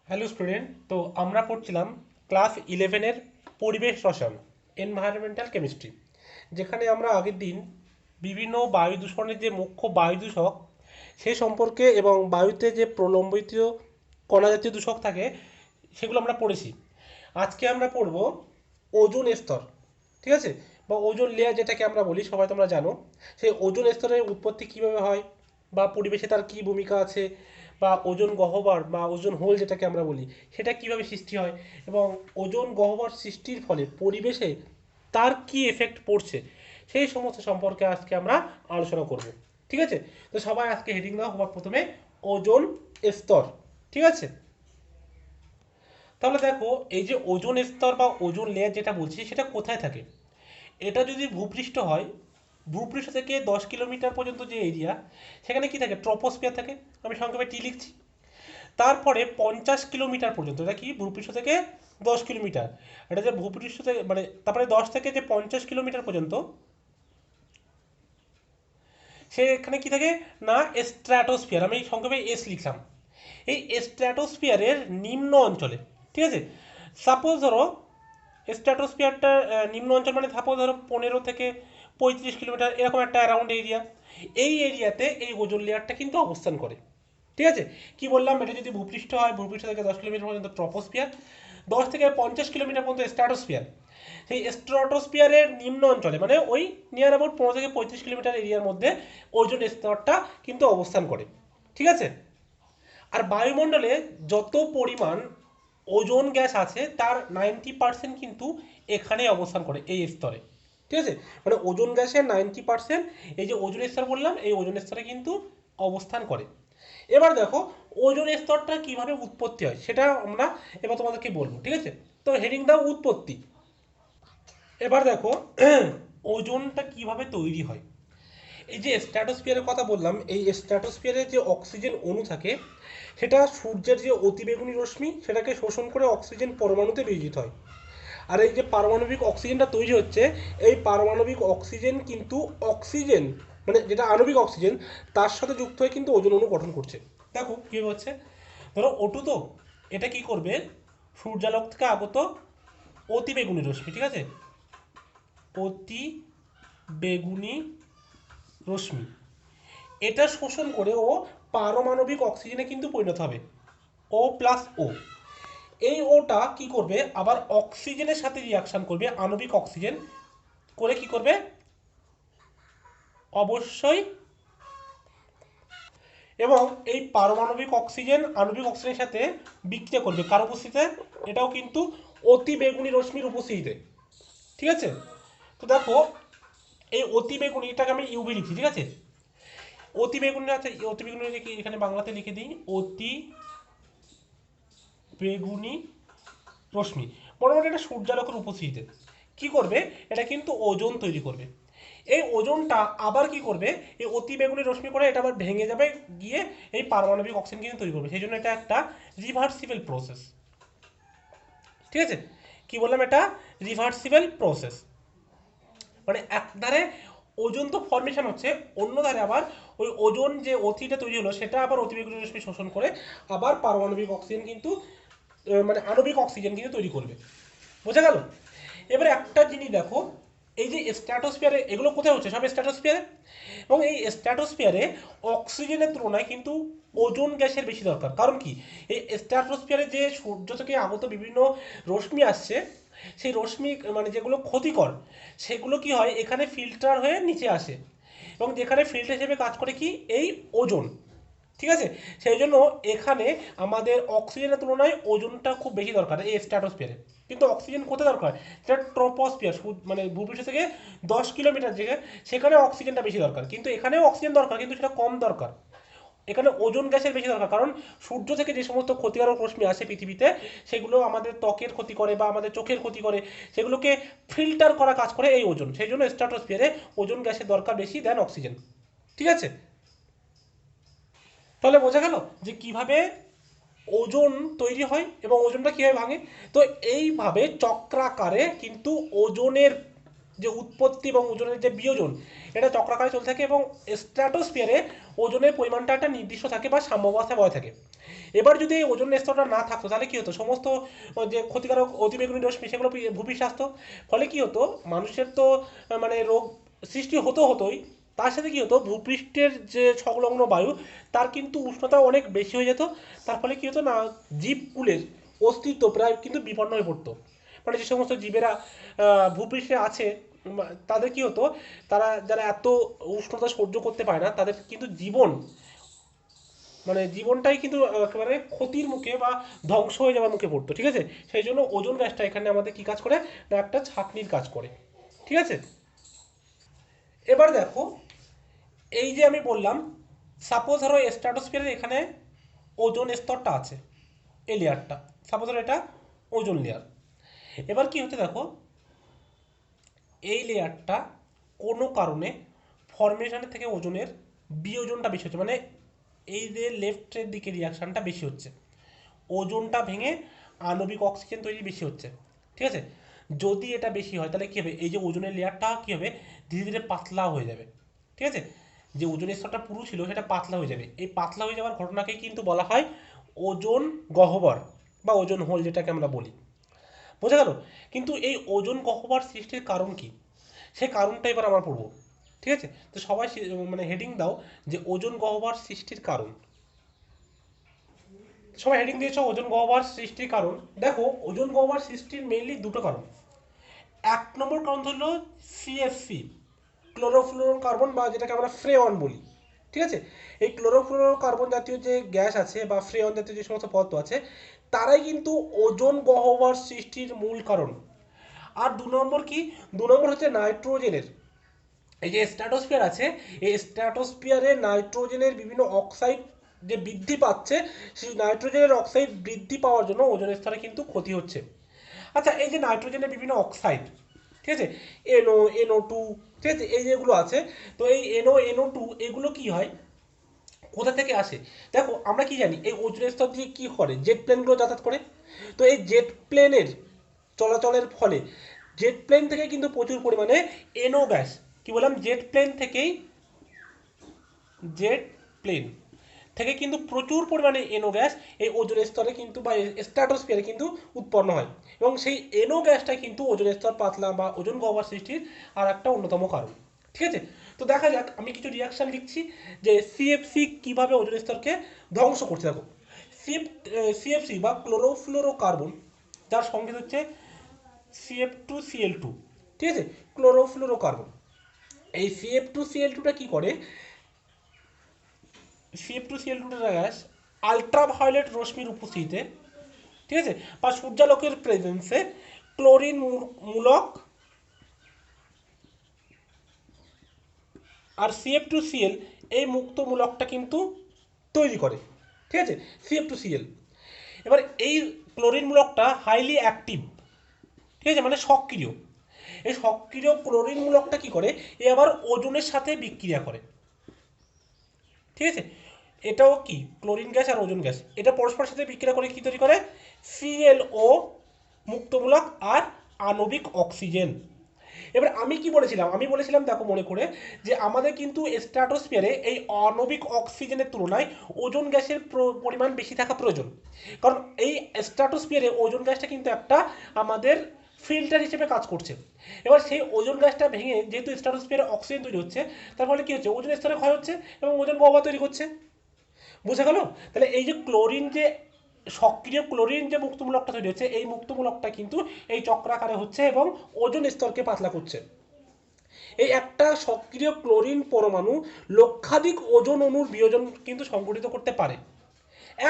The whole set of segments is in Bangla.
হ্যালো স্টুডেন্ট, তো আমরা পড়ছিলাম ক্লাস ইলেভেনের পরিবেশ রসায়ন, এনভায়রনমেন্টাল কেমিস্ট্রি, যেখানে আমরা আগের দিন বিভিন্ন বায়ু দূষণের যে মুখ্য বায়ু দূষক সে সম্পর্কে এবং বায়ুতে যে প্রলম্বিত কণা জাতীয় দূষক থাকে সেগুলো আমরা পড়েছি। আজকে আমরা পড়ব ওজোন স্তর, ঠিক আছে, বা ওজোন লেয়ার যেটাকে আমরা বলি, সবাই তোমরা জানো। সেই ওজোন স্তরের উৎপত্তি কীভাবে হয় বা পরিবেশে তার কী ভূমিকা আছে, বা ওজোন গহ্বর বা ওজোন হোল যেটাকে আমরা বলি সেটা কিভাবে সৃষ্টি হয়, এবং ওজোন গহ্বর সৃষ্টির ফলে পরিবেশে তার কি এফেক্ট পড়ছে, সেই সমস্ত সম্পর্কে আজকে আমরা আলোচনা করব। ঠিক আছে, তো সবাই আজকে হেডিং দাও হবার প্রথমে ওজোন স্তর। ঠিক আছে, তাহলে দেখো এই যে ওজোন স্তর বা ওজোন লেয়ার যেটা বলছি সেটা কোথায় থাকে। এটা যদি ভূপৃষ্ঠ হয়, ভূপৃষ্ঠ থেকে 10 কিলোমিটার পর্যন্ত যে এরিয়া, সেখানে কি থাকে, ট্রপোস্ফিয়ার থাকে। আমি সংক্ষেপে টি লিখছি। তারপরে 50 কিলোমিটার পর্যন্ত, এটা কি ভূপৃষ্ঠ থেকে 10 কিলোমিটার, এটা যে ভূপৃষ্ঠ থেকে মানে তারপরে 10 থেকে যে 50 কিলোমিটার পর্যন্ত, সেখানে কি থাকে না, স্ট্র্যাটোস্ফিয়ার। আমি সংক্ষেপে এস লিখলাম। এই স্ট্র্যাটোস্ফিয়ারের নিম্ন অঞ্চলে, ঠিক আছে, সাপোজ ধরো স্ট্র্যাটোস্ফিয়ারটা নিম্ন অঞ্চল মানে সাপোজ ধরো 15 থেকে 35 কিলোমিটার, এরকম একটা অ্যারাউন্ড এরিয়া। এই এরিয়াতে এই ওজোন লেয়ারটা কিন্তু অবস্থান করে। ঠিক আছে, কি বললাম, এটা যদি ভূপৃষ্ঠ হয়, ভূপৃষ্ঠ থেকে 10 কিলোমিটার পর্যন্ত ট্রপোস্ফিয়ার, 10 থেকে 50 কিলোমিটার পর্যন্ত স্ট্র্যাটোস্ফিয়ার। সেই স্ট্র্যাটোস্ফিয়ারের নিম্ন অঞ্চলে মানে ওই নিয়ার অ্যাবাউট 15 থেকে 35 কিলোমিটার এরিয়ার মধ্যে ওজোন স্তরটা কিন্তু অবস্থান করে। ঠিক আছে, আর বায়ুমণ্ডলে যত পরিমাণ ওজোন গ্যাস আছে তার 90% কিন্তু এখানে অবস্থান করে, এই স্তরে। ঠিক আছে, মানে ওজোন গ্যাসের 90% এই যে ওজোন স্তর বললাম, এই ওজোন স্তরে কিন্তু অবস্থান করে। এবার দেখো ওজোন স্তরটা কিভাবে উৎপত্তি হয় সেটা আমরা এবার তোমাদেরকে বলবো। ঠিক আছে, তো হেডিং দাও উৎপত্তি। এবার দেখো ওজোনটা কিভাবে তৈরি হয়। এই যে স্ট্র্যাটোস্ফিয়ারের কথা বললাম, এই স্ট্র্যাটোস্ফিয়ারে যে অক্সিজেন অণু থাকে সেটা সূর্যের যে অতিবেগুনি রশ্মি সেটাকে শোষণ করে অক্সিজেন পরমাণুতে বিয়োজিত হয়। আর এই যে পারমাণবিক অক্সিজেনটা তৈরি হচ্ছে, এই পারমাণবিক অক্সিজেন কিন্তু অক্সিজেন মানে যেটা আণবিক অক্সিজেন তার সাথে যুক্ত হয়ে কিন্তু ওজোন অণু গঠন করছে। দেখো কী হচ্ছে, ধরো ওটু, তো এটা কি করবে, সূর্যালোক থেকে আগত অতিবেগুনি রশ্মি, ঠিক আছে, অতি বেগুনি রশ্মি, এটা শোষণ করে ও পারমাণবিক অক্সিজেনে কিন্তু পরিণত হবে, ও প্লাস ও। এই ওটা কি করবে, আবার অক্সিজেনের সাথে রিয়াকশন করবে, আণবিক অক্সিজেন করে কি করবে, অবশ্যই, এবং এই পারমাণবিক অক্সিজেন আণবিক অক্সিজেনের সাথে বিক্রিয়া করবে কার উপস্থিতিতে, এটাও কিন্তু অতি বেগুনি রশ্মির উপস্থিতিতে। ঠিক আছে, তো দেখো এই অতি বেগুনিটাকে আমি ইউভি লিখি। ঠিক আছে, অতি বেগুনি আছে, অতি বেগুনি এখানে বাংলাতে লিখে দিই অতি বেগুনি রশ্মি। মোটামুটি এটা সূর্যালোকের উপস্থিতিতে কি করবে, এটা কিন্তু ওজোন তৈরি করবে। এই ওজোনটা আবার কি করবে, এই অতি বেগুনি রশ্মি করে এটা আবার ভেঙে যাবে, গিয়ে এই পারমাণবিক অক্সিজেন কিন্তু তৈরি করবে। সেই জন্য এটা একটা রিভার্সিবল প্রসেস। ঠিক আছে, কি বললাম, এটা রিভার্সিবল প্রসেস, মানে একধারে ওজোন তো ফর্মেশন হচ্ছে, অন্য ধারে আবার ওই ওজোন যে অতিটা তৈরি হলো সেটা আবার অতিবেগুনি রশ্মি শোষণ করে আবার পারমাণবিক অক্সিজেন কিন্তু মানে আণবিক অক্সিজেন কিন্তু তৈরি করবে। বোঝা গেল। এবারে একটা জিনিস দেখো, এই যে স্ট্র্যাটোস্ফিয়ারে এগুলো কোথায় হচ্ছে, সব স্ট্র্যাটোস্ফিয়ারে, এবং এই স্ট্র্যাটোস্ফিয়ারে অক্সিজেনের তুলনায় কিন্তু ওজোন গ্যাসের বেশি দরকার। কারণ কি, এই স্ট্র্যাটোস্ফিয়ারে যে সূর্য থেকে আগত বিভিন্ন রশ্মি আসছে, সেই রশ্মি মানে যেগুলো ক্ষতিকর সেগুলো কি হয় এখানে ফিল্টার হয়ে নিচে আসে, এবং যেখানে ফিল্টার হিসেবে কাজ করে কি এই ওজোন। ঠিক আছে, সেই জন্য এখানে আমাদের অক্সিজেনের তুলনায় ওজোনটা খুব বেশি দরকার এই স্ট্র্যাটোস্ফিয়ারে। কিন্তু অক্সিজেন কোথায় দরকার, সেটা ট্রোপোস্ফিয়ার মানে ভূপৃষ্ঠ থেকে 10 কিলোমিটার জায়গায়, সেখানে অক্সিজেনটা বেশি দরকার। কিন্তু এখানেও অক্সিজেন দরকার কিন্তু সেটা কম দরকার, এখানে ওজোন গ্যাসের বেশি দরকার। কারণ সূর্য থেকে যে সমস্ত ক্ষতিকারক রশ্মি আসে পৃথিবীতে, সেগুলো আমাদের ত্বকের ক্ষতি করে বা আমাদের চোখের ক্ষতি করে, সেগুলোকে ফিল্টার করা কাজ করে এই ওজোন। সেই জন্য স্ট্র্যাটোস্ফিয়ারে ওজোন গ্যাসের দরকার বেশি দেন অক্সিজেন। ঠিক আছে, তাহলে বোঝা গেল যে কিভাবে ওজোন তৈরি হয় এবং ওজোনটা কীভাবে ভাঙে। তো এইভাবে চক্রাকারে কিন্তু ওজোনের যে উৎপত্তি এবং ওজনের যে বিয়োজন, এটা চক্রাকারে চলতে থাকে, এবং স্ট্র্যাটোস্ফিয়ারে ওজনের পরিমাণটা একটা নির্দিষ্ট থাকে বা সাম্যাবস্থায় বজায় থাকে। এবার যদি এই ওজোন স্তরটা না থাকতো তাহলে কি হতো, সমস্ত যে ক্ষতিকারক অতিবেগুনি রশ্মি সেগুলো ভূপৃষ্ঠে আসতো, ফলে কি হতো মানুষের তো মানে রোগ সৃষ্টি হতোই, তার সাথে কি হতো ভূপৃষ্ঠের যে সংলগ্ন বায়ু তার কিন্তু উষ্ণতা অনেক বেশি হয়ে যেত, তার ফলে কি হতো না জীবকুলের অস্তিত্ব প্রায় কিন্তু বিপন্ন হয়ে পড়তো। মানে যে সমস্ত জীবেরা ভূপৃষ্ঠে আছে তাদের কি হতো, তারা যারা এত উষ্ণতা সহ্য করতে পারে না তাদের কিন্তু মানে জীবনটাই কিন্তু একেবারে ক্ষতির মুখে বা ধ্বংস হয়ে যাওয়ার মুখে পড়তো, ঠিক আছে। সেই জন্য ওজোন গ্যাসটা এখানে আমাদের কি কাজ করে না একটা ছাঁকনির কাজ করে, ঠিক আছে। এবার দেখো এই যে আমি বললাম সাপোজ ধরো স্ট্র্যাটোস্ফিয়ারের এখানে ওজোন স্তরটা আছে, এই লেয়ারটা সাপোজ ধরো এটা ওজোন লেয়ার। এবার কি হচ্ছে দেখো এই লেয়ারটা কোনো কারণে ফরমেশনের থেকে ওজনের বিয়োজনটা বেশি হচ্ছে, মানে এই যে লেফটের দিকে রিয়াকশানটা বেশি হচ্ছে, ওজনটা ভেঙে আণবিক অক্সিজেন তৈরি বেশি হচ্ছে, ঠিক আছে। যদি এটা বেশি হয় তাহলে কী হবে, এই যে ওজনের লেয়ারটা কী হবে ধীরে ধীরে পাতলা হয়ে যাবে, ঠিক আছে। যে ওজনের স্তরটা পুরু ছিল সেটা পাতলা হয়ে যাবে, এই পাতলা হয়ে যাওয়ার ঘটনাকেই কিন্তু বলা হয় ওজোন গহ্বর বা ওজোন হোল যেটাকে আমরা বলি, বোঝা গেল। কিন্তু এই ওজোন গহ্বর সৃষ্টির কারণ কি, সেই কারণটা এবার আমরা পড়বো, ঠিক আছে। তো সবাই মানে হেডিং দাও যে ওজোন গহ্বর সৃষ্টির কারণ, সবাই হেডিং দিয়েছো ওজোন গহ্বর সৃষ্টির কারণ। দেখো ওজোন গহ্বর সৃষ্টির মেইনলি দুটো কারণ। এক নম্বর কারণ হলো সিএফসি, ক্লোরোফ্লোরোকার্বন বা যেটাকে আমরা ফ্রেয়ন বলি, ঠিক আছে। এই ক্লোরোফ্লোরোকার্বন জাতীয় যে গ্যাস আছে বা ফ্রেয়ন জাতীয় যে সমস্ত পদার্থ আছে তারাই কিন্তু ওজোন গহ্বর সৃষ্টির মূল কারণ। আর দু নম্বর কি, দু নম্বর হচ্ছে নাইট্রোজেনের, এই যে স্ট্র্যাটোস্ফিয়ার আছে এই স্ট্র্যাটোস্ফিয়ারে নাইট্রোজেনের বিভিন্ন অক্সাইড যে বৃদ্ধি পাচ্ছে, সেই নাইট্রোজেনের অক্সাইড বৃদ্ধি পাওয়ার জন্য ওজোন স্তরে কিন্তু ক্ষতি হচ্ছে। আচ্ছা এই যে নাইট্রোজেনের বিভিন্ন অক্সাইড, ঠিক আছে, NO2, ঠিক আছে, এই যেগুলো আছে, তো এই NO2 এগুলো কি হয়, কোথা থেকে আসে। দেখো আমরা কি জানি এই ওজোন স্তর দিয়ে কি করে জেট প্লেনগুলো যাতায়াত করে, তো এই জেট প্লেনের চলাচলের ফলে জেট প্লেন থেকে কিন্তু প্রচুর পরিমাণে এনও গ্যাস, কি বললাম জেট প্লেন থেকে কিন্তু প্রচুর পরিমাণে এনও গ্যাস এই ওজোন স্তরে কিন্তু বা স্ট্র্যাটোস্ফিয়ারে কিন্তু উৎপন্ন হয়, এবং সেই এনও গ্যাসটা কিন্তু ওজোন স্তর পাতলা বা ওজোন গহ্বর সৃষ্টির আর একটা অন্যতম কারণ, ঠিক আছে। তো দেখা যাক আমি কিছু রিয়াকশন লিখছি যে সিএফসি কিভাবে ওজোন স্তরকে ধ্বংস করছে। দেখো সিএফসি বা ক্লোরোফ্লোরোকার্বন, যার সংকেত হচ্ছে CF2Cl2, ঠিক আছে, ক্লোরোফ্লোরোকার্বন। এই CF2Cl2টা কি করে, CF2Cl2টা গ্যাস আলট্রাভায়োলেট রশ্মির উপস্থিতিতে, ঠিক আছে, বা সূর্যালোকের প্রেজেন্সে ক্লোরিন মূলক আর CF2Cl এই মুক্ত মূলকটা কিন্তু তৈরি করে, ঠিক আছে, CF2Cl। এবার এই ক্লোরিন মূলকটা হাইলি অ্যাক্টিভ, ঠিক আছে, মানে সক্রিয়। এই সক্রিয় ক্লোরিন মূলকটা কি করে, এ আবার ওজনের সাথে বিক্রিয়া করে, ঠিক আছে। এটাও কি ক্লোরিন গ্যাস আর ওজোন গ্যাস এটা পরস্পরের সাথে বিক্রিয়া করে কি তৈরি করে, ClO মুক্তমূলক আর আণবিক অক্সিজেন। এবার আমি কি বলেছিলাম, আমি বলেছিলাম দেখো মনে করে যে আমাদের কিন্তু স্ট্র্যাটোস্ফিয়ারে এই আণবিক অক্সিজেনের তুলনায় ওজোন গ্যাসের পরিমাণ বেশি থাকা প্রয়োজন, কারণ এই স্ট্র্যাটোস্ফিয়ারে ওজোন গ্যাসটা কিন্তু একটা আমাদের ফিল্টার হিসেবে কাজ করছে। এবার সেই ওজোন গ্যাসটা ভেঙে যেহেতু স্ট্র্যাটোস্ফিয়ারে অক্সিজেন তৈরি হচ্ছে তার ফলে কি হচ্ছে ওজোন স্তরে ক্ষয় হচ্ছে এবং ওজোন গহ্বর তৈরি করছে, বুঝা গেল। তাহলে এই যে ক্লোরিন যে সক্রিয় ক্লোরিন যে মুক্তমূলকটা তৈরি হচ্ছে এই মুক্তমূলকটা কিন্তু এই চক্রাকারে হচ্ছে এবং ওজোন স্তরকে পাতলা করছে। এই একটা সক্রিয় ক্লোরিন পরমাণু লক্ষাধিক ওজোন অণুর বিয়োজন কিন্তু সংঘটিত করতে পারে।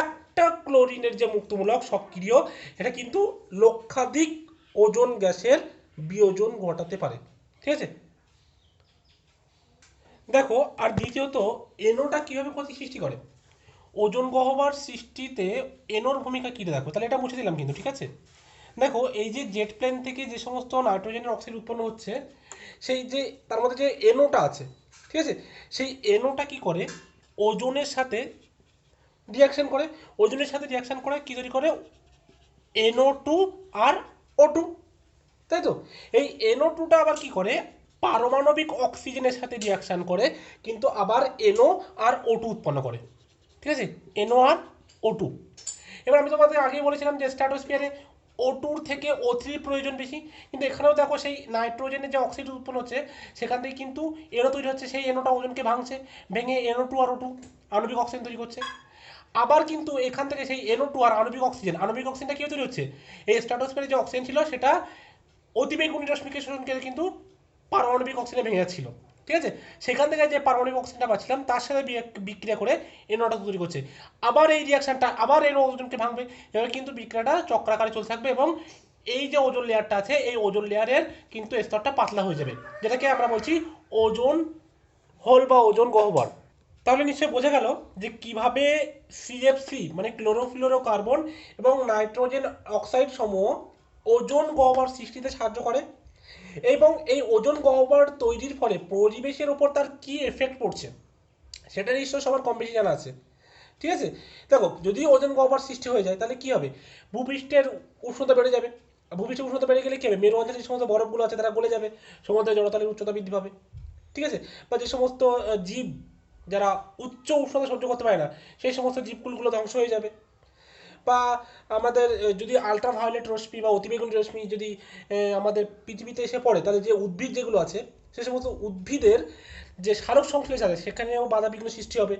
একটা ক্লোরিনের যে মুক্তমূলক সক্রিয় এটা কিন্তু লক্ষাধিক ওজোন গ্যাসের বিয়োজন ঘটাতে পারে, ঠিক আছে। দেখো আর দ্বিতীয়ত এনোটা কিভাবে ক্ষতি সৃষ্টি করে, ওজোন গহ্বর সৃষ্টিতে এনোর ভূমিকা কী দেখো, তাহলে এটা মুছে দিলাম কিন্তু, ঠিক আছে। দেখো এই যে জেট প্লেন থেকে যে সমস্ত নাইট্রোজেনের অক্সাইড উৎপন্ন হচ্ছে সেই যে তার মধ্যে যে এনোটা আছে, ঠিক আছে, সেই এনোটা কি করে ওজনের সাথে রিয়াকশন করে, ওজনের সাথে রিয়াকশন করে কি তৈরি করে NO2 আর O2, তাই তো। এই NO2টা আবার কি করে পারমাণবিক অক্সিজেনের সাথে রিয়াকশন করে কিন্তু আবার NO আর O2 উৎপন্ন করে, ঠিক আছে, NO আর O2। এবার আমি তোমাদের আগেই বলেছিলাম যে স্ট্র্যাটোস্ফিয়ারে O2 থেকে O3 প্রয়োজন বেশি, কিন্তু এখানেও দেখো সেই নাইট্রোজেনের যে অক্সিজেন উৎপন্ন হচ্ছে সেখান থেকে কিন্তু এনও তৈরি হচ্ছে, সেই এনোটা ওজনকে ভাঙছে, ভেঙে NO2 আর O2 আণবিক অক্সিজেন তৈরি করছে। আবার কিন্তু এখান থেকে সেই NO2 আর আণবিক অক্সিজেনটা কি তৈরি হচ্ছে, এই স্ট্র্যাটোস্ফিয়ারে যে অক্সিজেন ছিল সেটা অতিবেগুনি রশ্মিকে শোষণ করে কিন্তু পারমাণবিক অক্সিজেনে ভেঙে যাচ্ছিল, ঠিক আছে। সেখান থেকে যে পারমাণবিক অক্সিজেনটা পাচ্ছিলাম তার সাথে বিক্রিয়া করে এনোটা তৈরি করছে। আবার এই রিয়াকশনটা আবার এনো ওজনকে ভাঙবে, এবার কিন্তু বিক্রিয়াটা চক্রাকারে চলতে থাকবে এবং এই যে ওজোন লেয়ারটা আছে এই ওজোন লেয়ারের কিন্তু স্তরটা পাতলা হয়ে যাবে, যেটাকে আমরা বলছি ওজোন হোল বা ওজোন গহ্বর। তাহলে নিশ্চয়ই বোঝা গেল যে কিভাবে সিএফসি মানে ক্লোরোফ্লোরোকার্বন এবং নাইট্রোজেন অক্সাইড সমূহ ওজোন গহ্বর সৃষ্টিতে সাহায্য করে, এবং এই ওজোন গহ্বর তৈরির ফলে পরিবেশের ওপর তার কি এফেক্ট পড়ছে সেটা নিশ্চয়ই সবার কম বেশি জানা আছে, ঠিক আছে। দেখো, যদি ওজোন গহ্বর সৃষ্টি হয়ে যায় তাহলে কি হবে, ভূপৃষ্ঠের উষ্ণতা বেড়ে যাবে। ভূপৃষ্ঠের উষ্ণতা বেড়ে গেলে কি হবে, মেরু অঞ্চলে যে সমস্ত বরফগুলো আছে তারা গলে যাবে, সমুদ্রের জলতলের উচ্চতা বৃদ্ধি পাবে, ঠিক আছে। বা যে সমস্ত জীব যারা উচ্চ উষ্ণতা সহ্য করতে পারে না সেই সমস্ত জীবকুলগুলো ধ্বংস হয়ে যাবে। বা আমাদের যদি আলট্রাভায়োলেট রশ্মি বা অতিবেগুনি রশ্মি যদি আমাদের পৃথিবীতে এসে পড়ে তাহলে যে উদ্ভিদ যেগুলো আছে সে সমস্ত উদ্ভিদের যে সালোক সংশ্লেষ আছে সেখানেও বাধাবিঘ্ন সৃষ্টি হবে।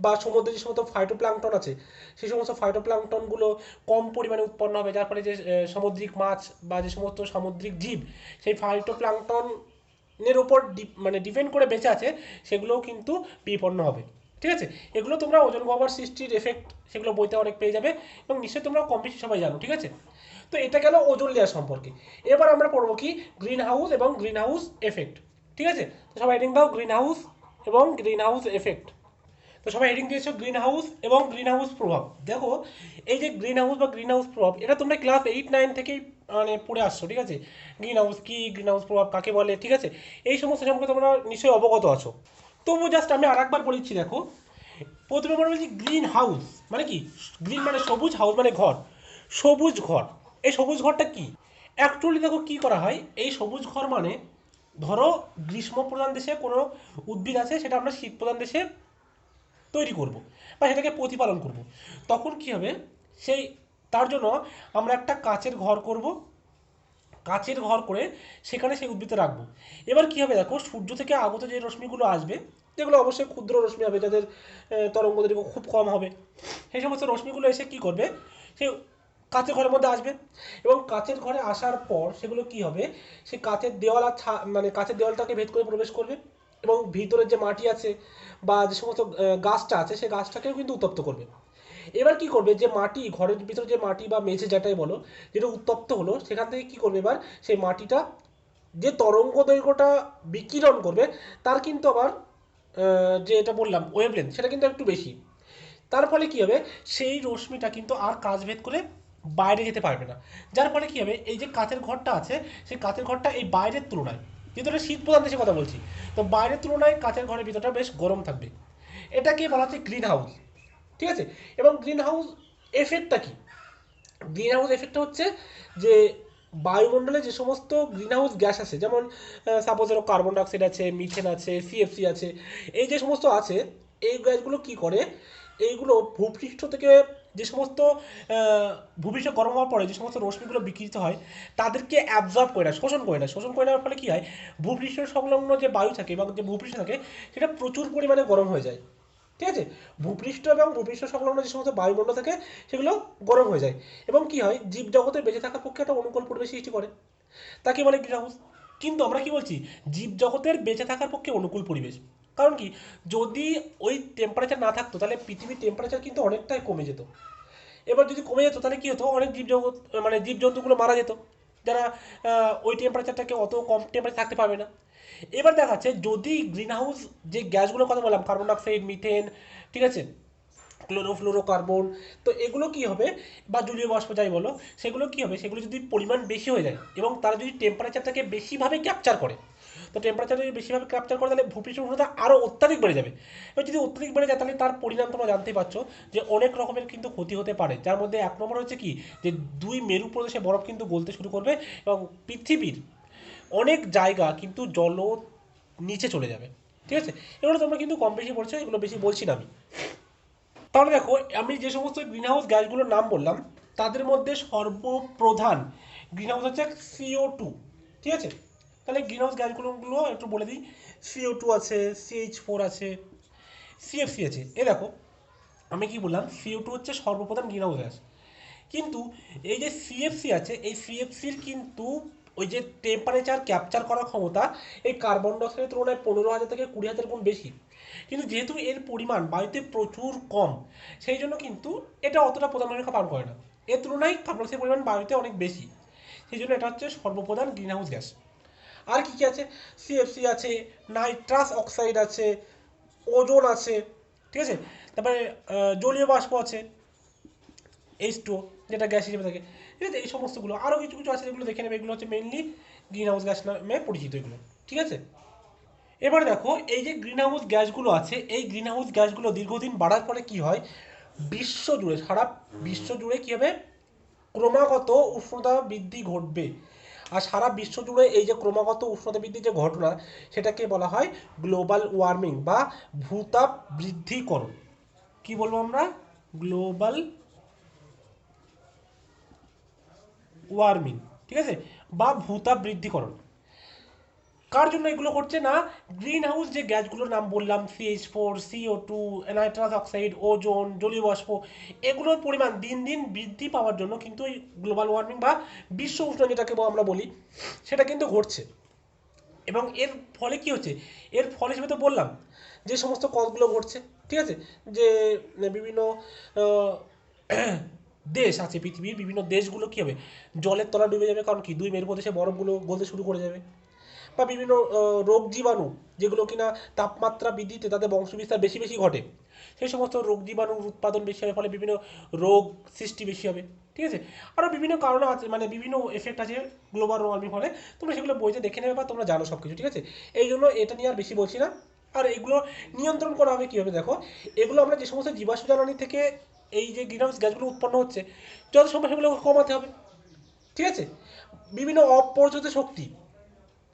বা সমুদ্রে যে সমস্ত ফাইটোপ্ল্যাঙ্কটন আছে সেই সমস্ত ফাইটোপ্ল্যাঙ্কটনগুলো কম পরিমাণে উৎপন্ন হবে, যার ফলে যে সামুদ্রিক মাছ বা যে সমস্ত সামুদ্রিক জীব সেই ফাইটোপ্ল্যাঙ্কটনের উপর মানে ডিপেন্ড করে বেঁচে আছে সেগুলোও কিন্তু বিপন্ন হবে, ঠিক আছে। এগুলো তোমরা ওজোন গহ্বর সৃষ্টির এফেক্ট সেগুলো বইতে অনেক পেয়ে যাবে এবং নিশ্চয়ই তোমরা কম বেশি সবাই জানো, ঠিক আছে। তো এটা গেল ওজোন লেয়ার সম্পর্কে। এবার আমরা পড়বো কি গ্রিন হাউস এবং গ্রিন হাউস এফেক্ট, ঠিক আছে। তো সবাই হেডিং দাও গ্রিন হাউস এবং গ্রিন হাউস এফেক্ট। তো সবাই হেডিং দিয়েছো গ্রিন হাউস এবং গ্রিন হাউস প্রভাব। দেখো, এই যে গ্রিন হাউস বা গ্রিন হাউস প্রভাব এটা তোমরা ক্লাস 8-9 থেকেই মানে পড়ে আসছো, ঠিক আছে। গ্রিন হাউস কি, গ্রিন হাউস প্রভাব কাকে বলে, ঠিক আছে, এই সমস্ত সম্পর্কে তোমরা নিশ্চয়ই অবগত আছো। তবু জাস্ট আমি আরেকবার বলেছি। দেখো, প্রথমে আমরা বলছি গ্রিন হাউস মানে কি, গ্রিন মানে সবুজ, হাউস মানে ঘর, সবুজ ঘর। এই সবুজ ঘরটা কি অ্যাকচুয়ালি, দেখো কি করা হয়, এই সবুজ ঘর মানে ধরো গ্রীষ্ম প্রধান দেশে কোনো উদ্ভিদ আছে সেটা আমরা শীত প্রধান দেশে তৈরি করব বা সেটাকে প্রতিপালন করব, তখন কি হবে, সেই তার জন্য আমরা একটা কাচের ঘর করব, কাচের ঘর করে সেখানে সেই উদ্ভিদটা রাখবো। এবার কি হবে, দেখো সূর্য থেকে আগত যে রশ্মিগুলো আসবে, যেগুলো অবশ্যই ক্ষুদ্র রশ্মি হবে, যাদের তরঙ্গ দৈর্ঘ্য খুব কম হবে, সেই সমস্ত রশ্মিগুলো এসে কি করবে, সেই কাচের ঘরের মধ্যে আসবে এবং কাচের ঘরে আসার পর সেগুলো কি হবে, সেই কাচের দেওয়াল আর মানে কাচের দেওয়ালটাকে ভেদ করে প্রবেশ করবে এবং ভিতরের যে মাটি আছে বা যে সমস্ত গাছটা আছে সেই গাছটাকেও কিন্তু উত্তপ্ত করবে। এবার কি করবে, যে মাটি ঘরের ভিতরে যে মাটি বা মেঝে যেটাই বলো যেটা উত্তপ্ত হলো সেখান থেকে কি করবে, এবার সেই মাটিটা যে তরঙ্গ দৈর্ঘ্যটা বিকিরণ করবে তার কিন্তু আবার যে এটা বললাম ওয়েভলেন্থ সেটা কিন্তু একটু বেশি। তার ফলে কি হবে, সেই রশ্মিটা কিন্তু আর কাচভেদ করে বাইরে যেতে পারবে না, যার ফলে কি হবে, এই যে কাচের ঘরটা আছে সেই কাচের ঘরটা এই বাইরের তুলনায়, যেহেতু এটা শীত প্রধান দেশের কথা বলছি, তো বাইরের তুলনায় কাচের ঘরের ভিতরটা বেশ গরম থাকবে। এটাকে বলা হচ্ছে গ্রিন হাউস, ঠিক আছে। এবং গ্রিন হাউস এফেক্টটা কি, গ্রিন হাউস এফেক্টটা হচ্ছে যে বায়ুমণ্ডলে যে সমস্ত গ্রিন হাউস গ্যাস আছে, যেমন সাপোজ ধরো কার্বন ডাইঅক্সাইড আছে, মিথেন আছে, সিএফসি আছে, এই যে সমস্ত আছে এই গ্যাসগুলো কি করে, এইগুলো ভূপৃষ্ঠ থেকে যে সমস্ত ভূপৃষ্ঠ গরম হওয়ার পরে যে সমস্ত রশ্মিগুলো বিকৃত হয় তাদেরকে অ্যাবজর্ব করে না, শোষণ করে নেওয়ার ফলে কি হয়, ভূপৃষ্ঠ সংলগ্ন যে বায়ু থাকে এবং যে ভূপৃষ্ঠ থাকে সেটা প্রচুর পরিমাণে গরম হয়ে যায়, ঠিক আছে। ভূপৃষ্ঠ এবং ভূপৃষ্ঠ সংলগ্ন যে সমস্ত বায়ুমণ্ডল থাকে সেগুলো গরম হয়ে যায় এবং কি হয়, জীবজগতের বেঁচে থাকার পক্ষে একটা অনুকূল পরিবেশ সৃষ্টি করে, তাকে বলে গ্রিন হাউস। কিন্তু আমরা কি বলছি, জীবজগতের বেঁচে থাকার পক্ষে অনুকূল পরিবেশ, কারণ কি, যদি ওই টেম্পারেচার না থাকতো তাহলে পৃথিবীর টেম্পারেচার কিন্তু অনেকটাই কমে যেত। এবার যদি কমে যেত তাহলে কি হতো, অনেক জীবজগৎ মানে জীবজন্তুগুলো মারা যেত, যারা ওই টেম্পারেচারটাকে অত কম টেম্পারেচার থাকতে পারবে না। এবার দেখা যাচ্ছে যদি গ্রিন হাউস যে গ্যাসগুলোর কথা বললাম, কার্বন ডাইঅক্সাইড, মিথেন, ঠিক আছে, ক্লোরোফ্লোরোকার্বন, তো এগুলো কি হবে, বা জলীয় বাষ্প যাই বলো, সেগুলো কি হবে, সেগুলো যদি পরিমাণ বেশি হয়ে যায় এবং তারা যদি টেম্পারেচারটাকে বেশিভাবে ক্যাপচার করে, তো টেম্পারেচার যদি বেশিভাবে ক্যাপচার করে তাহলে ভূপৃষ্ঠ উষ্ণতা আরও অত্যাধিক বেড়ে যাবে। এবার যদি অত্যাধিক বেড়ে যায় তাহলে তার পরিণাম তোমরা জানতেই পারছো যে অনেক রকমের কিন্তু ক্ষতি হতে পারে, যার মধ্যে এক নম্বর হচ্ছে কি, যে দুই মেরু প্রদেশে বরফ কিন্তু গলতে শুরু করবে এবং পৃথিবীর অনেক জায়গা কিন্তু জল নিচে চলে যাবে, ঠিক আছে। এগুলো তোমরা কিন্তু কম বেশি পড়ছো, এগুলো বেশি বলছি না আমি। তাহলে দেখো আমি যে সমস্ত গ্রিন হাউস গ্যাসগুলোর নাম বললাম তাদের মধ্যে সর্বপ্রধান গ্রিন হাউস হচ্ছে CO2, ঠিক আছে। তাহলে গ্রিন হাউস গ্যাসগুলো একটু বলে দিই। CO2 আছে, CH4 আছে, CFC আছে। এ দেখো আমি কি বললাম, CO2 হচ্ছে সর্বপ্রধান গ্রিন হাউস গ্যাস, কিন্তু এই যে CFC আছে এই CFCর কিন্তু ওই যে টেম্পারেচার ক্যাপচার করার ক্ষমতা এই কার্বন ডাইঅক্সাইডের তুলনায় 15,000 থেকে 20,000 গুণ বেশি। কিন্তু যেহেতু এর পরিমাণ বায়ুতে প্রচুর কম, সেই জন্য কিন্তু এটা অতটা প্রধান ভূমিকা পালন করে না। এর তুলনায় কার্বন ডাইঅক্সাইডের পরিমাণ বায়ুতে অনেক বেশি, সেই জন্য এটা হচ্ছে সর্বপ্রধান গ্রিন হাউস গ্যাস। আর কি কি আছে, CFC আছে, নাইট্রাস অক্সাইড আছে, ওজোন আছে, ঠিক আছে। তারপরে জলীয় বাষ্প আছে, H2O, যেটা গ্যাস হিসেবে থাকে, ঠিক আছে। এই সমস্তগুলো আরও কিছু কিছু আছে যেগুলো দেখে নেবে, এগুলো হচ্ছে মেইনলি গ্রিন হাউস গ্যাস নামে পরিচিত এগুলো, ঠিক আছে। এবার দেখো এই যে গ্রিন হাউস গ্যাসগুলো আছে এই গ্রিন হাউস গ্যাসগুলো দীর্ঘদিন বাড়ার পরে কি হয়, বিশ্ব জুড়ে সারা বিশ্ব জুড়ে কী হবে, ক্রমাগত উষ্ণতা বৃদ্ধি ঘটবে। আর সারা বিশ্ব জুড়ে এই যে ক্রমাগত উষ্ণতা বৃদ্ধির যে ঘটনা, সেটাকে বলা হয় গ্লোবাল ওয়ার্মিং বা ভূতাপ বৃদ্ধিকরণ। কি বলবো আমরা, গ্লোবাল ওয়ার্মিং, ঠিক আছে, বা ভূতাপ বৃদ্ধিকরণ। কার জন্য এগুলো করছে না, গ্রিন হাউস যে গ্যাসগুলোর নাম বললাম CH4, CO2, nitrous oxide, ozone, জলীয় বাষ্প, এগুলোর পরিমাণ দিন দিন বৃদ্ধি পাওয়ার জন্য কিন্তু এই গ্লোবাল ওয়ার্মিং বা বিশ্ব উষ্ণায়ন যেটাকে আমরা বলি সেটা কিন্তু ঘটছে। এবং এর ফলে কি হচ্ছে, এর ফলে হিসেবে তো বললাম যে সমস্ত কজগুলো ঘটছে, ঠিক আছে, যে বিভিন্ন দেশ আছে, পৃথিবীর বিভিন্ন দেশগুলো কী হবে, জলের তলা ডুবে যাবে, কারণ কি দুই মেরুপ্রদেশে বরফগুলো গলতে শুরু করে যাবে। বা বিভিন্ন রোগ জীবাণু যেগুলো কিনা তাপমাত্রা বৃদ্ধিতে তাদের বংশবিস্তার বেশি বেশি ঘটে, সেই সমস্ত রোগ জীবাণুর উৎপাদন বেশি হবে, ফলে বিভিন্ন রোগ সৃষ্টি বেশি হবে, ঠিক আছে। আরও বিভিন্ন কারণ আছে, মানে বিভিন্ন এফেক্ট আছে গ্লোবাল ওয়ার্মিং ফলে, তোমরা সেগুলো বইতে দেখে নেবে বা তোমরা জানো সব কিছু, ঠিক আছে। এই জন্য এটা নিয়ে আর বেশি বলছি না। আর এগুলো নিয়ন্ত্রণ করা হবে কীভাবে, দেখো এগুলো আমরা যে সমস্ত জীবাশ্ম জ্বালানি থেকে এই যে গ্রিন হাউস গ্যাসগুলো উৎপন্ন হচ্ছে যত সম্ভব সেগুলো কমাতে হবে, ঠিক আছে। বিভিন্ন অপরজিত শক্তি,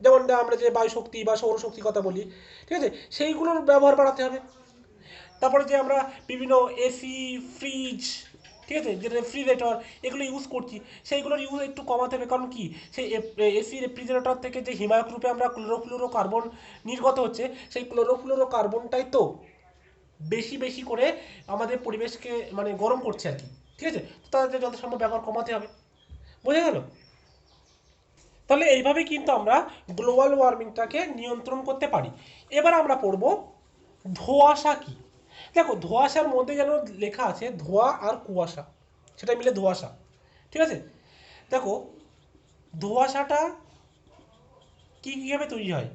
যেমন আমরা যে বায়ু শক্তি বা সৌরশক্তির কথা বলি, ঠিক আছে, সেইগুলোর ব্যবহার বাড়াতে হবে। তারপরে যে আমরা বিভিন্ন এসি, ফ্রিজ, ঠিক আছে, যে রেফ্রিজারেটর এগুলো ইউজ করছি সেইগুলোর ইউজ একটু কমাতে হবে, কারণ কি সেই এসি রেফ্রিজারেটর থেকে যে হিমায়ক রূপে আমরা ক্লোরোফ্লুরো কার্বন নির্গত হচ্ছে, সেই ক্লোরোফ্লুরো কার্বনটাই তো বেশি বেশি করে আমাদের পরিবেশকে মানে গরম করছে আর কি, ঠিক আছে। তো তাদের যত সম্ভব ব্যবহার কমাতে হবে, বোঝা গেল। তাহলে এইভাবে কিন্তু আমরা গ্লোবাল ওয়ার্মিংটাকে নিয়ন্ত্রণ করতে পারি। এবার আমরা পড়ব ধোঁয়াশা কি। দেখো ধোঁয়াশার মধ্যে যেন লেখা আছে ধোঁয়া আর কুয়াশা, সেটা মিলে ধোঁয়াশা, ঠিক আছে। দেখো ধোঁয়াশাটা কি কীভাবে তৈরি হয়,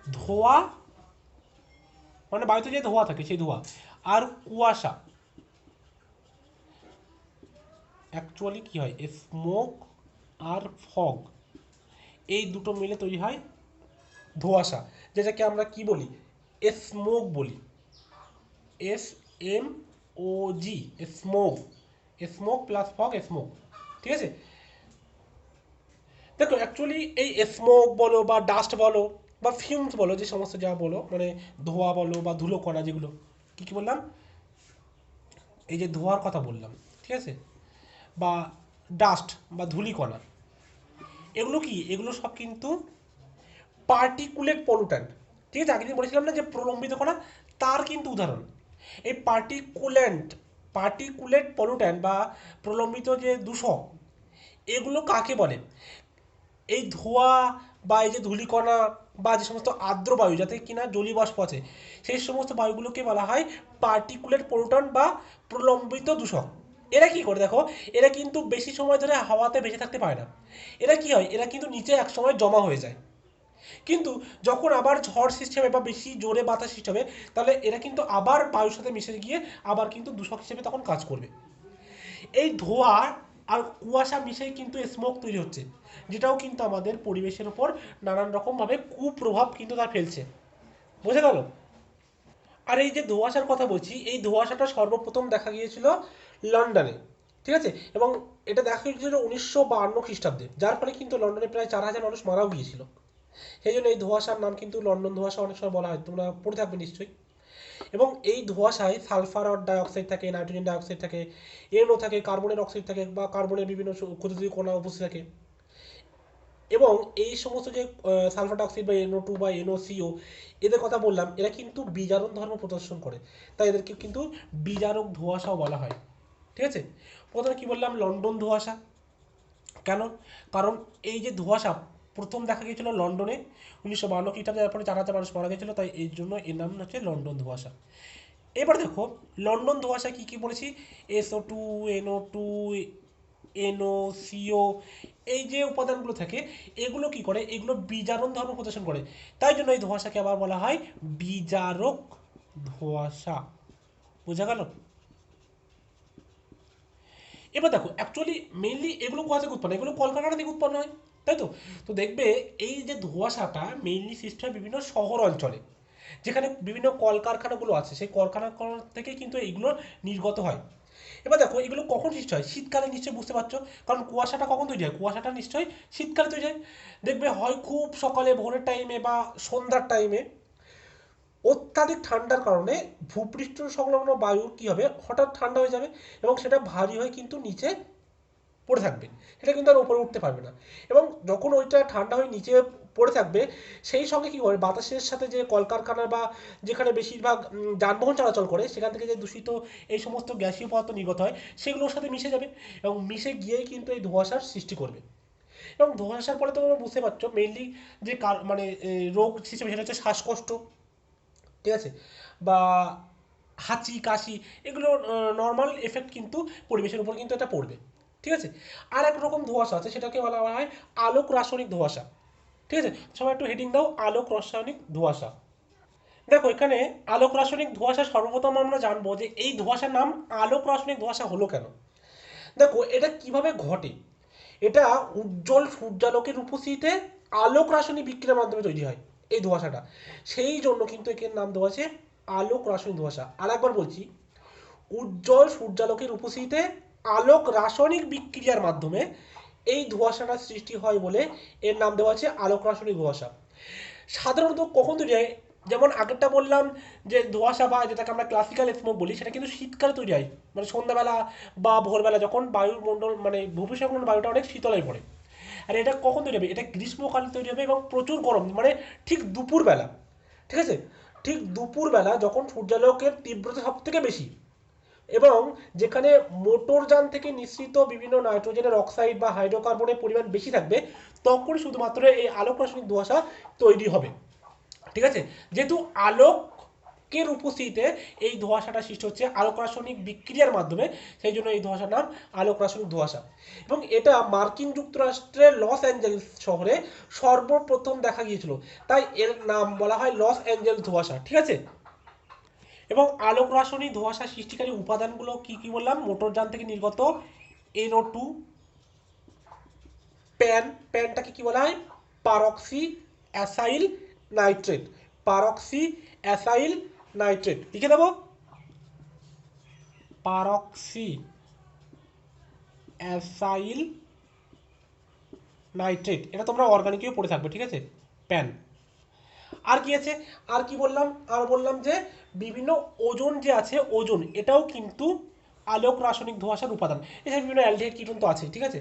ধোঁয়া মানে বায়ুতে যে ধোঁয়া থাকে সেই ধোঁয়া, আর কুয়াশা অ্যাকচুয়ালি কি হয়, স্মোক আর ফগ, এই দুটো মিলে তৈরি হয় ধোঁয়াশা, যেটাকে আমরা কি বলি, স্মোক বলি, SMOG, smoke, smoke plus fog smoke, ঠিক আছে। দেখো অ্যাকচুয়ালি এই স্মোক বলো বা ডাস্ট বলো বা ফিউমস বলো, যে সমস্ত যা বলো মানে ধোঁয়া বলো বা ধুলো কণা, যেগুলো কী কী বললাম, এই যে ধোঁয়ার কথা বললাম, ঠিক আছে, বা ডাস্ট বা ধূলিকণা, এগুলো কি, এগুলো সব কিন্তু পার্টিকুলেট পলুট্যান্ট, ঠিক আছে। আগের দিন বলেছিলাম না যে প্রলম্বিত কণা, তার কিন্তু উদাহরণ এই পার্টিকুলেট পলুট্যান্ট বা প্রলম্বিত যে দূষক, এগুলো কাকে বলে, এই ধোঁয়া বা এই যে ধূলিকণা বা যে সমস্ত আর্দ্র বায়ু যাতে কিনা জলীয় বাষ্প আছে, সেই সমস্ত বায়ুগুলোকে বলা হয় পার্টিকুলেট পলুট্যান্ট বা প্রলম্বিত দূষক। এরা কি করে দেখো, এরা কিন্তু বেশি সময় ধরে হাওয়াতে বেঁচে থাকতে পারে না, এরা কি হয়, এরা কিন্তু নিচে এক সময় জমা হয়ে যায়, কিন্তু যখন আবার ঝড় সৃষ্টি হবে বা বেশি জোরে বাতাস সৃষ্টি হবে, তাহলে এরা কিন্তু আবার বায়ুর সাথে মিশে গিয়ে আবার কিন্তু দূষক হিসেবে তখন কাজ করবে। এই ধোঁয়া আর কুয়াশা মিশেই কিন্তু স্মোক তৈরি হচ্ছে, যেটাও কিন্তু আমাদের পরিবেশের উপর নানান রকমভাবে কুপ্রভাব কিন্তু তা ফেলছে, বোঝা গেল। আর এই যে ধোঁয়াশার কথা বলছি, এই ধোঁয়াশাটা সর্বপ্রথম দেখা গিয়েছিল লন্ডনে, ঠিক আছে, এবং এটা দেখা গিয়েছিল 1952 খ্রিস্টাব্দে, যার ফলে কিন্তু লন্ডনে প্রায় 4,000 মানুষ মারাও গিয়েছিল। সেই জন্য এই ধোঁয়াশার নাম কিন্তু লন্ডন ধোঁয়াশা অনেক সময় বলা হয়, তোমরা পড়ে থাকবে নিশ্চয়ই। এবং এই ধোঁয়াশায় সালফার ডাইঅক্সাইড থাকে, নাইট্রোজেন ডাইঅক্সাইড থাকে, এনও থাকে, কার্বনের অক্সাইড থাকে বা কার্বনের বিভিন্ন ক্ষতিকারী কণা উপস্থিত থাকে। এবং এই সমস্ত যে সালফার ডাইঅক্সাইড বা NO2 বা NOCO এদের কথা বললাম, এরা কিন্তু বিজারক ধর্ম প্রদর্শন করে, তাই এদেরকে কিন্তু বিজারক ধোঁয়াশাও বলা হয়। ঠিক আছে, প্রথমে কি বললাম, লন্ডন ধোঁয়াশা। কেন? কারণ এই যে ধোঁয়াশা প্রথম দেখা গিয়েছিল লন্ডনে 1952 খ্রিস্টাব্দে, তারপরে 4,000 মানুষ মারা গেছিলো, তাই এই জন্য এর নাম হচ্ছে লন্ডন ধোঁয়াশা। এবার দেখো লন্ডন ধোঁয়াশা কি কি বলেছি, SO2, NO2, NOCO, এই যে উপাদানগুলো থাকে এগুলো কি করে, এগুলো বিজারণ ধর্ম প্রদর্শন করে, তাই জন্য এই ধোঁয়াশাকে আবার বলা হয় বিজারক ধোঁয়াশা। বোঝা গেল? এবার দেখো অ্যাকচুয়ালি মেইনলি এগুলো কোথা থেকে উৎপন্ন, এগুলো কলকারখানা থেকে উৎপন্ন হয়, তাই তো। তো দেখবে এই যে ধোঁয়াশাটা মেইনলি সৃষ্টি হয় বিভিন্ন শহর অঞ্চলে, যেখানে বিভিন্ন কলকারখানাগুলো আছে, সেই কলকারখানা থেকে কিন্তু এইগুলো নির্গত হয়। এবার দেখো এগুলো কখন সৃষ্টি হয়, শীতকালে নিশ্চয়ই বুঝতে পারছো, কারণ কুয়াশাটা কখন তৈরি হয়, কুয়াশাটা নিশ্চয়ই শীতকালে তৈরি হয়। দেখবে হয় খুব সকালে ভোরের টাইমে বা সন্ধ্যার টাইমে অত্যাধিক ঠান্ডার কারণে ভূপৃষ্ঠ সংলগ্ন বায়ু কি হবে, হঠাৎ ঠান্ডা হয়ে যাবে এবং সেটা ভারী হয়ে কিন্তু নিচে পড়ে থাকবে, সেটা কিন্তু আর উপরে উঠতে পারবে না। এবং যখন ওইটা ঠান্ডা হয়ে নিচে পড়ে থাকবে, সেই সঙ্গে কি করে বাতাসের সাথে যে কলকারখানা বা যেখানে বেশিরভাগ যানবাহন চলাচল করে সেখান থেকে যে দূষিত এই সমস্ত গ্যাসীয় পদার্থ নির্গত হয় সেগুলোর সাথে মিশে যাবে এবং মিশে গিয়েই কিন্তু এই ধোঁয়াশার সৃষ্টি করবে। এবং ধোঁয়াশার পরে তোমরা বুঝতে পারছো মেইনলি যে মানে রোগ হিসেবে সেটা হচ্ছে শ্বাসকষ্ট, ঠিক আছে, বা হাঁচি কাশি, এগুলো নর্মাল এফেক্ট কিন্তু পরিবেশের উপর কিন্তু এটা পড়বে। ঠিক আছে, আর এক রকম ধোঁয়াশা আছে, সেটাকে বলা হয় আলোক রাসায়নিক ধোঁয়াশা। ঠিক আছে, সবাই একটু হেডিং দাও, আলোক রাসায়নিক ধোঁয়াশা। দেখো এখানে আলোক রাসায়নিক ধোঁয়াশা সর্বপ্রথম আমরা জানবো যে এই ধোঁয়াশার নাম আলোক রাসায়নিক ধোঁয়াশা হলো কেন। দেখো এটা কিভাবে ঘটে, এটা উজ্জ্বল সূর্যালোকের উপস্থিতিতে আলোক রাসায়নিক বিক্রিয়ার মাধ্যমে তৈরি হয় এই ধোঁয়াশাটা, সেই জন্য কিন্তু এর নাম দেওয়া আছে আলোক রাসায়নিক ধোঁয়াশা। আর একবার বলছি, উজ্জ্বল সূর্যালোকের উপস্থিতিতে আলোক রাসায়নিক বিক্রিয়ার মাধ্যমে এই ধোঁয়াশাটা সৃষ্টি হয় বলে এর নাম দেওয়া আছে আলোক রাসায়নিক ধোঁয়াশা। সাধারণত কখন তৈরি হয়, যেমন আগেরটা বললাম যে ধোঁয়াশা বা যেটাকে আমরা ক্লাসিক্যাল স্মোক বলি, সেটা কিন্তু শীতকালে তৈরি হয়, মানে সন্ধ্যাবেলা বা ভোরবেলা যখন বায়ুমণ্ডল মানে ভূপৃষ্ঠের বায়ুটা অনেক শীতল হয়ে পড়ে। আর এটা কখন তৈরি হবে, এটা গ্রীষ্মকালে তৈরি হবে এবং প্রচুর গরম, মানে ঠিক দুপুরবেলা। ঠিক আছে, ঠিক দুপুরবেলা যখন সূর্যালোকের তীব্রতা সব থেকে বেশি এবং যেখানে মোটরযান থেকে নিঃসৃত বিভিন্ন নাইট্রোজেনের অক্সাইড বা হাইড্রোকার্বনের পরিমাণ বেশি থাকবে, তখন শুধুমাত্র এই আলোক রাসায়নিক ধোঁয়াশা তৈরি হবে। ঠিক আছে, যেহেতু আলোকের উপস্থিতিতে এই ধোঁয়াশাটা সৃষ্টি হচ্ছে আলোক রাসায়নিক বিক্রিয়ার মাধ্যমে, সেই জন্য এই ধোঁয়াশার নাম আলোক রাসায়নিক ধোঁয়াশা। এবং এটা মার্কিন যুক্তরাষ্ট্রের লস অ্যাঞ্জেলস শহরে সর্বপ্রথম দেখা গিয়েছিল, তাই এর নাম বলা হয় লস অ্যাঞ্জেলস ধোঁয়াশা। ঠিক আছে, এবং আলোক রাসায়নিক ধোঁয়াশা সৃষ্টিকারী উপাদানগুলো কি কি বললাম, মোটরযান থেকে নির্গত NO2, প্যানটাকে কি বলা হয়, পারক্সি অ্যাসাইল নাইট্রেট, পারক্সি অ্যাসাইল নাইট্রেট লিখে দেবো, পারক্সি অ্যাসাইল নাইট্রেট, এটা তোমরা অর্গানিকেও পড়ে থাকবে। ঠিক আছে, প্যান। আর কি আছে, আর কি বললাম, আর বললাম যে বিভিন্ন ওজোন যে আছে, ওজোন এটাও কিন্তু আলোক রাসায়নিক ধোঁয়াশার উপাদান। এছাড়া বিভিন্ন অ্যালডিহাইড কিটোন তো আছে। ঠিক আছে,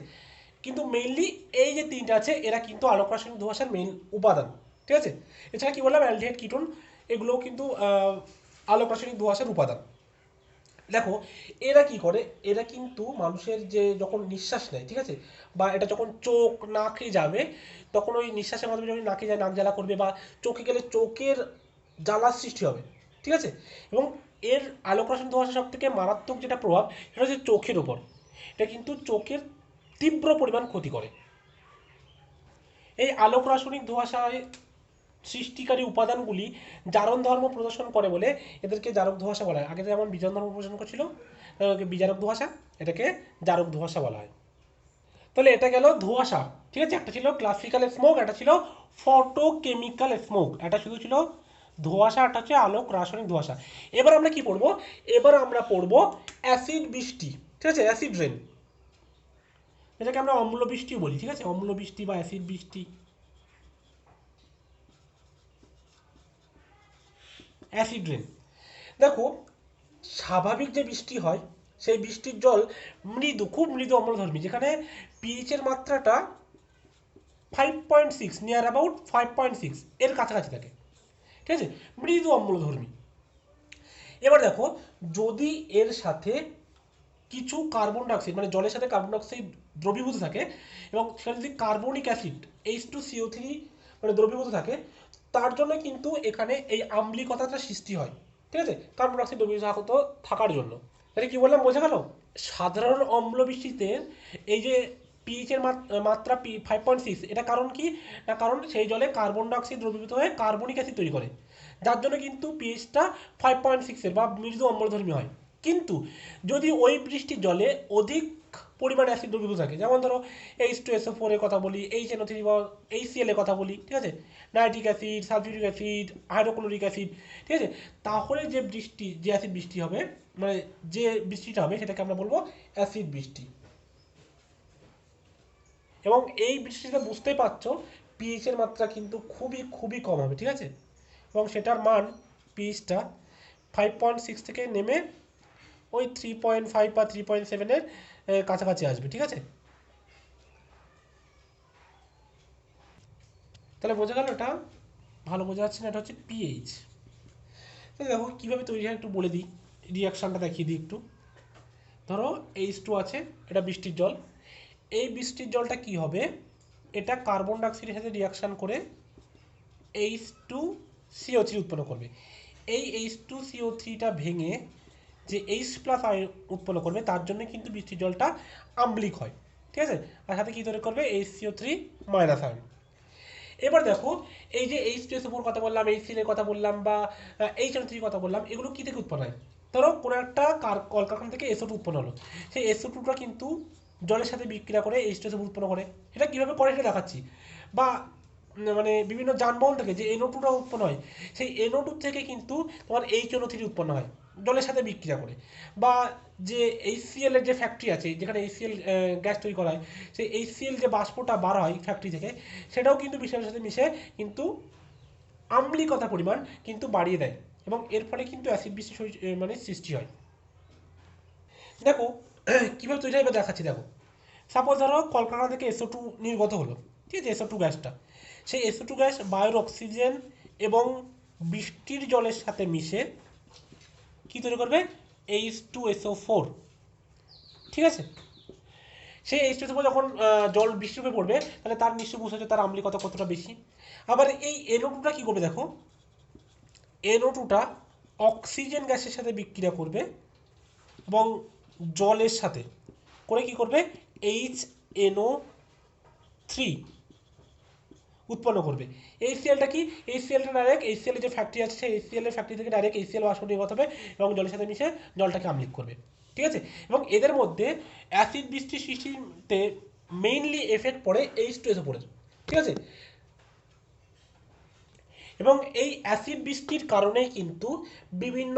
কিন্তু মেইনলি এই যে তিনটা আছে এরা কিন্তু আলোক রাসায়নিক ধোঁয়াশার মেইন উপাদান। ঠিক আছে, এছাড়া কি বললাম, অ্যালডিহাইড কিটোন, এগুলোও কিন্তু আলোক রাসায়নিক ধোঁয়াশার উপাদান। দেখো এরা কি করে, এরা কিন্তু মানুষের যে যখন নিঃশ্বাস নেয়, ঠিক আছে, বা এটা যখন চোখ নাকে যাবে, তখন ওই নিঃশ্বাসের মাধ্যমে যখন নাকে যায় নাক জ্বালা করবে, বা চোখে গেলে চোখের জ্বালার সৃষ্টি হবে। ঠিক আছে, এবং এর আলোক রাসায়নিক ধোঁয়াশা সব থেকে মারাত্মক যেটা প্রভাব, সেটা হচ্ছে চোখের উপর, এটা কিন্তু চোখের তীব্র পরিমাণ ক্ষতি করে। এই আলোক রাসায়নিক ধোঁয়াশায় সৃষ্টিকারী উপাদানগুলি জারণ ধর্ম প্রদর্শন করে বলে এদেরকে জারক ধোঁয়াশা বলা হয়। আগে যেমন বিজারণ ধর্ম প্রদর্শন করছিল, বিজারক ধোঁয়াশা, এটাকে জারক ধোঁয়াশা বলা হয়। তাহলে এটা গেল ধোঁয়াশা। ঠিক আছে, একটা ছিল ক্লাসিক্যাল স্মোক, একটা ছিল ফটোকেমিক্যাল স্মোক, একটা শুধু ছিল ধোঁয়াশা, একটা হচ্ছে আলোক রাসায়নিক ধোঁয়াশা। এবার আমরা কি পড়বো, এবার আমরা পড়বো অ্যাসিড বৃষ্টি। ঠিক আছে, অ্যাসিড রেন, এটাকে আমরা অম্ল বৃষ্টিও বলি। ঠিক আছে, অম্ল বৃষ্টি বা অ্যাসিড বৃষ্টি, অ্যাসিড রেন। দেখো, স্বাভাবিক যে বৃষ্টি হয় সেই বৃষ্টির জল মৃদু, খুব মৃদু অম্লধর্মী, যেখানে পিএইচের মাত্রাটা 5.6, নিয়ার অ্যাবাউট 5.6 এর কাছাকাছি থাকে, ঠিক আছে, মৃদু অম্লধর্মী। এবার দেখো, যদি এর সাথে কিছু কার্বন ডাইঅক্সাইড, মানে জলের সাথে কার্বন ডাইঅক্সাইড দ্রবীভূত থাকে, এবং সেখানে যদি কার্বনিক অ্যাসিড H2CO3 মানে দ্রবীভূত থাকে, তার জন্য কিন্তু এখানে এই আম্লিকতাটা সৃষ্টি হয়, ঠিক আছে, কার্বন ডাইঅক্সাইড দ্রবীভূত থাকার জন্য। তাহলে কি বললাম, বোঝা গেল? সাধারণ অম্ল বৃষ্টিতে এই যে পিএইচের মাত্রা 5.6, এটা কারণ কি না, কারণ সেই জলে কার্বন ডাইঅক্সাইড দ্রবীভূত হয়ে কার্বনিক অ্যাসিড তৈরি করে, যার জন্য কিন্তু পিএইচটা 5.6 বা মৃদু অম্লধর্মী হয়। কিন্তু যদি ওই বৃষ্টির জলে অধিক পরিমাণ অ্যাসিড দ্রবীভূত থাকে, যেমন ধরো H2SO4 এর কথা বলি, HNO3 বা HCl এর কথা বলি, ঠিক আছে, nitric acid, sulphuric acid, hydrochloric acid, ঠিক আছে, তাহলে যে অ্যাসিড বৃষ্টি হবে, মানে যে বৃষ্টিটা হবে সেটাকে আমরা বলবো অ্যাসিড বৃষ্টি। এবং এই বৃষ্টিতে বুঝতেই পারছো পিএইচের মাত্রা কিন্তু খুবই খুবই কম হবে, ঠিক আছে, এবং সেটার মান পিএইচটা 5.6 থেকে নেমে ওই 3.5 বা 3.7-এর কাছাকাছি আসবে, ঠিক আছে। তাহলে বোঝা গেল, এটা ভালো বোঝা যাচ্ছে না, এটা হচ্ছে পিএইচ। দেখো কীভাবে তৈরি হয় একটু বলে দিই, রিয়াকশানটা দেখিয়ে দিই একটু। ধরো H2 আছে, এটা বৃষ্টির জল। এই বৃষ্টির জলটা কি হবে, এটা কার্বন ডাইঅক্সাইডের সাথে রিয়াকশান করে H2CO3 উৎপন্ন করবে। এই H2CO3টা ভেঙে যে H+ আয়ন উৎপন্ন করবে, তার জন্য কিন্তু বৃষ্টির জলটা আম্লিক হয়, ঠিক আছে, আর সাথে কি তৈরি করবে, HCO3- আয়ন। এবার দেখো, এই যে H2SO4 কথা বললাম, HCl এর কথা বললাম, বা HNO3 কথা বললাম, এগুলো কি থেকে উৎপন্ন হয়? ধরো কোনো একটা কলকারখানা থেকে SO2 উৎপন্ন হলো, সেই SO2টা কিন্তু জলের সাথে বিক্রিয়া করে H2SO4 উৎপন্ন করে। এটা কিভাবে করে সেটা দেখাচ্ছি। বা মানে বিভিন্ন যানবাহন থেকে যে NO2টা উৎপন্ন হয়, সেই NO2 থেকে কিন্তু তোমার HNO3 উৎপন্ন হয় জলের সাথে বিক্রিয়া করে। বা যে HCl এর যে ফ্যাক্টরি আছে, যেখানে HCl গ্যাস তৈরি করা হয়, সেই HCl যে বাষ্পটা বার হয় ফ্যাক্টরি থেকে, সেটাও কিন্তু বিষয়ের সাথে মিশে কিন্তু আম্লিকতা পরিমাণ কিন্তু বাড়িয়ে দেয়, এবং এর ফলে কিন্তু অ্যাসিড বৃষ্টি মানে সৃষ্টি হয়। দেখো কীভাবে তৈরি হয় এবার দেখাচ্ছি। দেখো, সাপোজ ধরো কলকারখানা থেকে SO2 নির্গত হলো, ঠিক আছে, SO2 গ্যাসটা, সেই SO2 গ্যাস বায়ুর অক্সিজেন এবং বৃষ্টির জলের সাথে মিশে কী তৈরি করবে, H2SO4, ঠিক আছে। সেই H2SO4 যখন জল বৃষ্টির উপরে পড়বে, তাহলে তার নিশ্চয়ই বুঝতে হচ্ছে তার আম্লিকতা কতটা বেশি। আবার এই NO2টা কী করবে, দেখো, NO2টা অক্সিজেন গ্যাসের সাথে বিক্রিয়া করবে এবং জলের সাথে করে কি করবে, HNO3 উৎপন্ন করবে। HClটা কি, HClটা ডাইরেক্ট HCl যে ফ্যাক্টরি আছে, সেই HCl এর ফ্যাক্টরি থেকে ডাইরেক্ট HCl বাষ্প নির্গত হবে এবং জলের সাথে মিশে জলটাকে আম্লিক করবে, ঠিক আছে। এবং এদের মধ্যে অ্যাসিড বৃষ্টির সৃষ্টিতে মেইনলি এফেক্ট পড়ে H2SO4 এর, ঠিক আছে। এবং এই অ্যাসিড বৃষ্টির কারণেই কিন্তু বিভিন্ন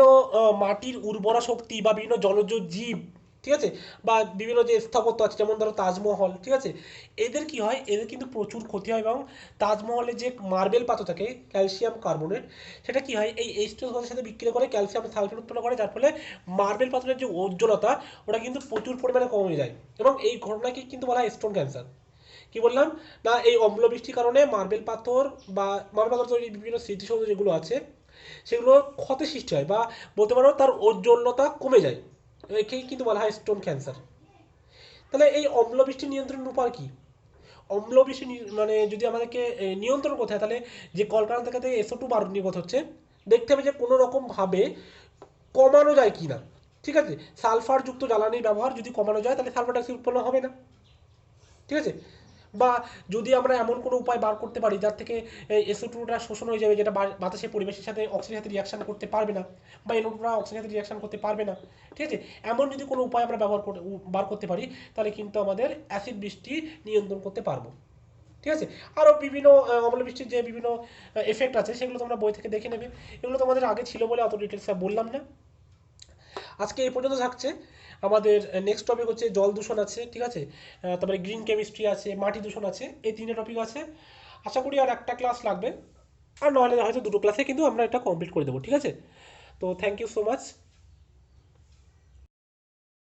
মাটির উর্বরা শক্তি বা বিভিন্ন জলজ জীব, ঠিক আছে, বা বিভিন্ন যে স্থাপত্য আছে, যেমন ধরো তাজমহল, ঠিক আছে, এদের কি হয়, এদের কিন্তু প্রচুর ক্ষতি হয়। এবং তাজমহলে যে মার্বেল পাথর থাকে ক্যালসিয়াম কার্বনেট, সেটা কি হয়, এই H2SO4 সাথে বিক্রিয়া করে ক্যালসিয়াম সালফেট উৎপন্ন করে, যার ফলে মার্বেল পাথরের যে উজ্জ্বলতা ওটা কিন্তু প্রচুর পরিমাণে কমে যায়, এবং এই ঘটনাকে কিন্তু বলা হয় স্টোন ক্যান্সার। কি বললাম না, এই অম্ল বৃষ্টির কারণে মার্বেল পাথর বা মার্বেল পাথর তৈরি বিভিন্ন স্মৃতিসৌধ যেগুলো আছে, সেগুলো ক্ষতি সৃষ্টি হয়, বা বলতে পারো তার ঔজ্জ্বল্যতা কমে যায়, একেই কিন্তু বলা হয় স্টোন ক্যান্সার। তাহলে এই অম্ল বৃষ্টির নিয়ন্ত্রণের উপায় কি? অম্ল বৃষ্টি মানে যদি আমাদেরকে নিয়ন্ত্রণ করতে হয়, তাহলে যে কলকারখানা থেকে SO2 নির্গত হচ্ছে, দেখতে হবে যে কোনো রকমভাবে কমানো যায় কি না, ঠিক আছে। সালফারযুক্ত জ্বালানির ব্যবহার যদি কমানো যায়, তাহলে সালফার ডাইঅক্সাইড উৎপন্ন হবে না, ঠিক আছে। বা যদি আমরা এমন কোনো উপায় বার করতে পারি যার থেকে SO2টা শোষণ হয়ে যাবে, যেটা বাতাসে পরিবেশের সাথে অক্সিজেনের সাথে রিয়াকশন করতে পারবে না, বা NO2টা অক্সিজেনের সাথে রিয়াকশন করতে পারবে না, ঠিক আছে, এমন যদি কোনো উপায় আমরা বার করতে পারি, তাহলে কিন্তু আমাদের অ্যাসিড বৃষ্টি নিয়ন্ত্রণ করতে পারবো, ঠিক আছে। আরও বিভিন্ন অম্ল বৃষ্টির যে বিভিন্ন এফেক্ট আছে, সেগুলো তোমরা বই থেকে দেখে নেবে। এগুলো তোমাদের আগে ছিল বলে অত ডিটেলস বললাম না। আজকে এই পর্যন্ত থাকছে। আমাদের নেক্সট টপিক হচ্ছে জল দূষণ আছে, ঠিক আছে, তারপরে গ্রিন কেমিস্ট্রি আছে, মাটি দূষণ আছে, এই তিনটে টপিক আছে। আশা করি আর একটা ক্লাস লাগবে, আর নাহলে হয়তো দুটো ক্লাসে কিন্তু আমরা এটা কমপ্লিট করে দেবো, ঠিক আছে। তো থ্যাংক ইউ সো মাচ।